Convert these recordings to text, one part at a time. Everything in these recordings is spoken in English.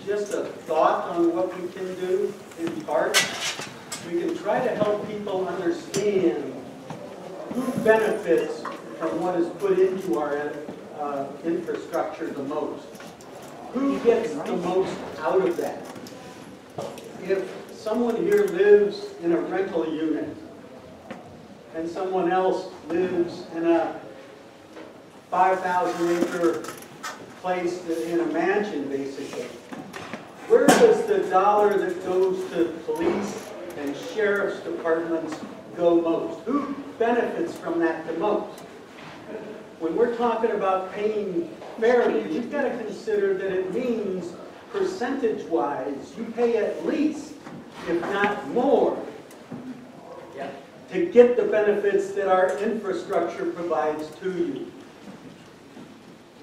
just a thought on what we can do in part. We can try to help people understand who benefits from what is put into our infrastructure the most. Who gets the most out of that? If someone here lives in a rental unit and someone else lives in a 5,000-acre place in a mansion, basically, where does the dollar that goes to police and sheriff's departments go most? Who benefits from that the most? When we're talking about paying fairly, you've got to consider that it means percentage-wise, you pay at least, if not more, to get the benefits that our infrastructure provides to you.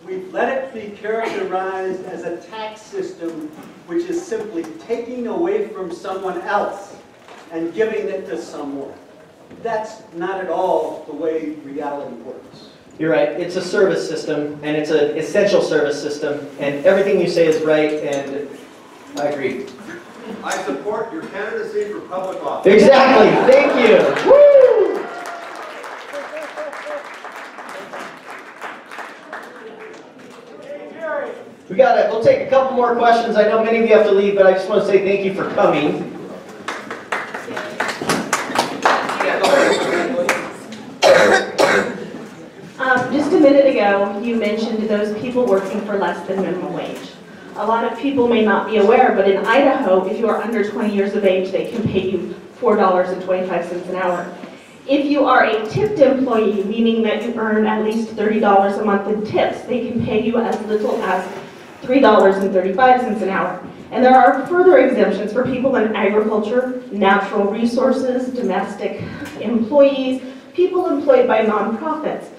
We've let it be characterized as a tax system which is simply taking away from someone else and giving it to someone. That's not at all the way reality works. You're right. It's a service system, and it's an essential service system, and everything you say is right, and I agree. I support your candidacy for public office. Exactly. Thank you. Woo! We'll take a couple more questions. I know many of you have to leave, but I just want to say thank you for coming. Just a minute ago, you mentioned those people working for less than minimum wage. A lot of people may not be aware, but in Idaho, if you are under 20 years of age, they can pay you $4.25 an hour. If you are a tipped employee, meaning that you earn at least $30 a month in tips, they can pay you as little as $3.35 an hour. And there are further exemptions for people in agriculture, natural resources, domestic employees, people employed by nonprofits.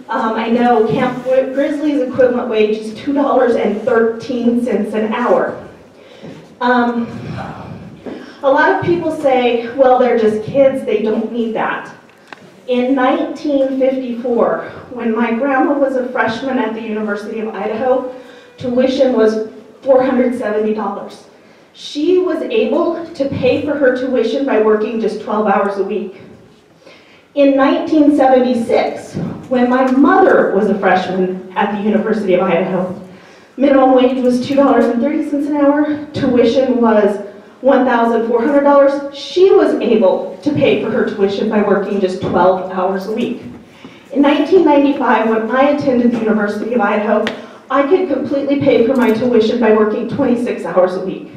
I know Camp Grizzly's equivalent wage is $2.13 an hour. A lot of people say, well, they're just kids, they don't need that. In 1954, when my grandma was a freshman at the University of Idaho, tuition was $470. She was able to pay for her tuition by working just 12 hours a week. In 1976, when my mother was a freshman at the University of Idaho, minimum wage was $2.30 an hour, tuition was $1,400. She was able to pay for her tuition by working just 12 hours a week. In 1995, when I attended the University of Idaho, I could completely pay for my tuition by working 26 hours a week.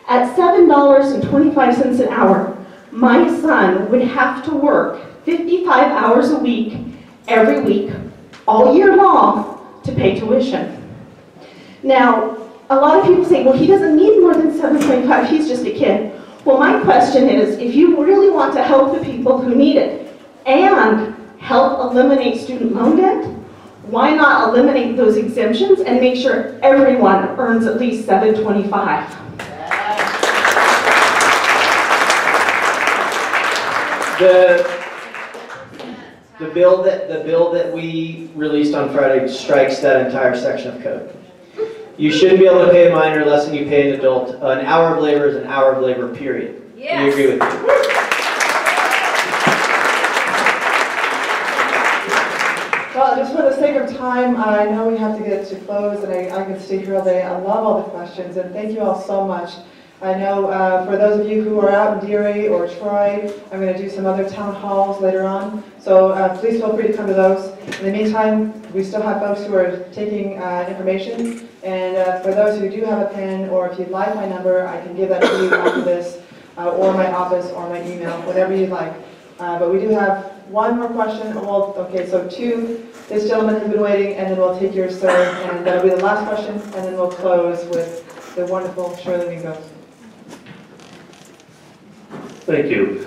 At $7.25 an hour, my son would have to work 55 hours a week, every week, all year long, to pay tuition. Now, a lot of people say, well, he doesn't need more than $7.25, he's just a kid. Well, my question is, if you really want to help the people who need it and help eliminate student loan debt, why not eliminate those exemptions and make sure everyone earns at least $7.25? The bill that we released on Friday strikes that entire section of code. You shouldn't be able to pay a minor less than you pay an adult. An hour of labor is an hour of labor, period. Yes. We agree with you. Well, just for the sake of time, I know we have to get to close, and I can stay here all day. I love all the questions, and thank you all so much. I know for those of you who are out in Deary or Troy, I'm going to do some other town halls later on, so please feel free to come to those. In the meantime, we still have folks who are taking information, and for those who do have a pen, or if you'd like my number, I can give that to you after this, or my office, or my email, whatever you'd like. But we do have one more question. Well, okay, so two. This gentleman has been waiting, and then we'll take yours, sir, and that'll be the last question, and then we'll close with the wonderful Shirley Mingo. Thank you.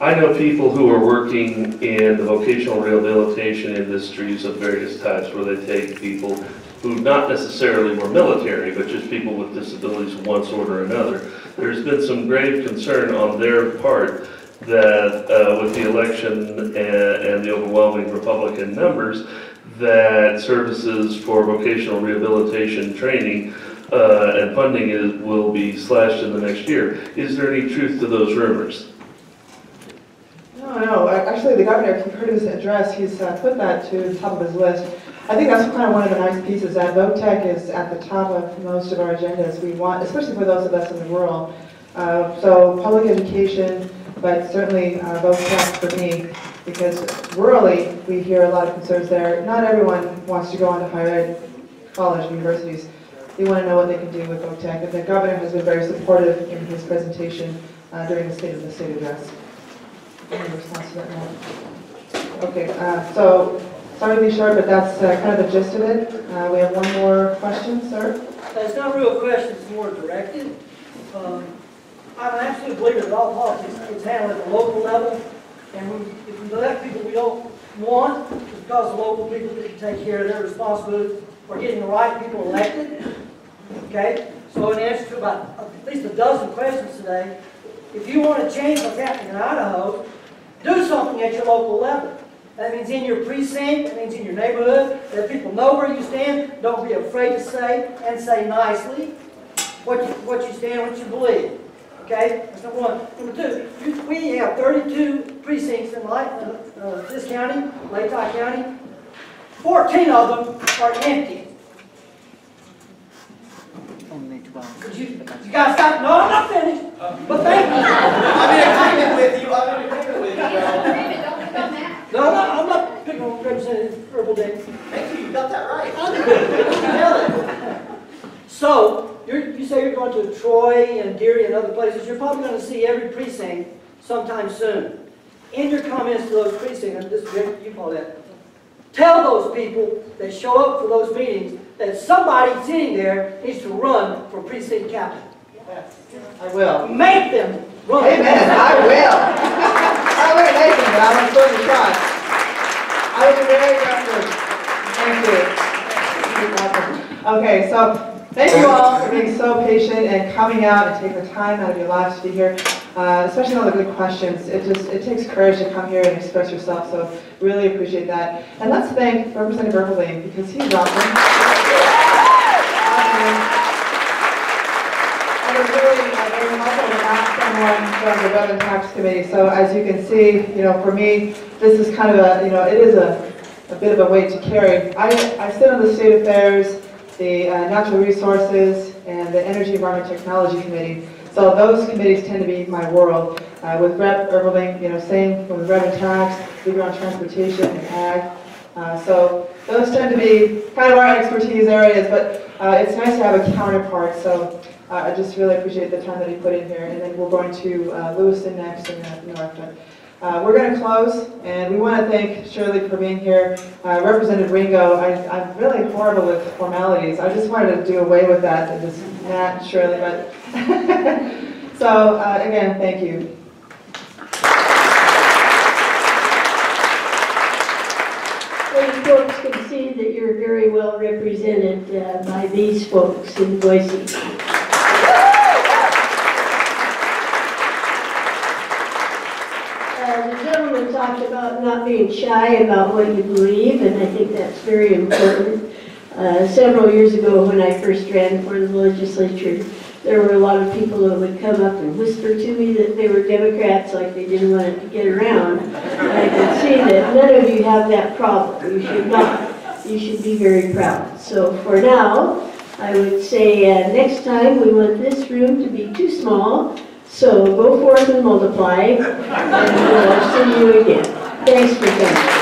I know people who are working in the vocational rehabilitation industries of various types, where they take people who not necessarily were military, but just people with disabilities of one sort or another. There's been some grave concern on their part that with the election and the overwhelming Republican numbers, that services for vocational rehabilitation training and funding will be slashed in the next year. Is there any truth to those rumors? No. Actually, the governor, if you've heard his address, he's put that to the top of his list. I think that's kind of one of the nice pieces, that VoteTech is at the top of most of our agendas. We want, especially for those of us in the rural. So public education, but certainly VoteTech for me, because rurally we hear a lot of concerns there. Not everyone wants to go on to higher ed, college, universities. They want to know what they can do with VoteTech, and the governor has been very supportive in his presentation during the State of the State address. Any response to that now? Okay, so sorry to be short, but that's kind of the gist of it. We have one more question, sir. It's not a real question, it's more directed. I'm an absolute believer that all politics is handled at the local level, and if we elect people we don't want, it's because the local people didn't take care of their responsibility for getting the right people elected. Okay? So in answer to about at least a dozen questions today, if you want to change what's happening in Idaho, do something at your local level. That means in your precinct, that means in your neighborhood, that people know where you stand. Don't be afraid to say, and say nicely, what you stand, what you believe. Okay? That's number one. Number two, we have 32 precincts in this county, Latah County. 14 of them are empty. Only 12. You guys stop. No, I'm not finished. But thank you. I'm in agreement with you. I'm in agreement with you, bro. No, I'm not picking on Representative Herbal Day. Thank you. You got that right. So, you say you're going to Troy and Deary and other places. You're probably going to see every precinct sometime soon. In your comments to those precincts, and this is what you call that, tell those people that show up for those meetings that somebody sitting there needs to run for precinct captain. I will. Make them run. Amen, I will. I wouldn't make them, but I'm going to try. I will be very aggressive. Thank you. Okay, so thank you all for being so patient and coming out and taking the time out of your lives to be here, especially all the good questions. It takes courage to come here and express yourself, so really appreciate that. And let's thank Representative Erbeling, because he's awesome. I was really very helpful to ask someone from the Revenue Tax Committee. So as you can see, for me, this is kind of it is a bit of a weight to carry. I sit on the State Affairs, the Natural Resources, and the Energy, Environment, Technology Committee. So those committees tend to be my world. With Rep. Erbeling, same with Revenue Tax, we on Transportation and Ag. So those tend to be kind of our expertise areas, but it's nice to have a counterpart. So I just really appreciate the time that he put in here. And then we're going to Lewiston next in Northwood. We're going to close, and we want to thank Shirley for being here. Representative Ringo, I'm really horrible with formalities. I just wanted to do away with that and just Matt, Shirley, but so again, thank you. Well, you folks can see that you're very well represented by these folks in Boise. The gentleman talked about not being shy about what you believe, and I think that's very important. Several years ago when I first ran for the legislature, there were a lot of people that would come up and whisper to me that they were Democrats, like they didn't want to get around. And I could see that none of you have that problem. You should not. You should be very proud. So for now, I would say next time we want this room to be too small. So go forth and multiply, and we'll see you again. Thanks for coming.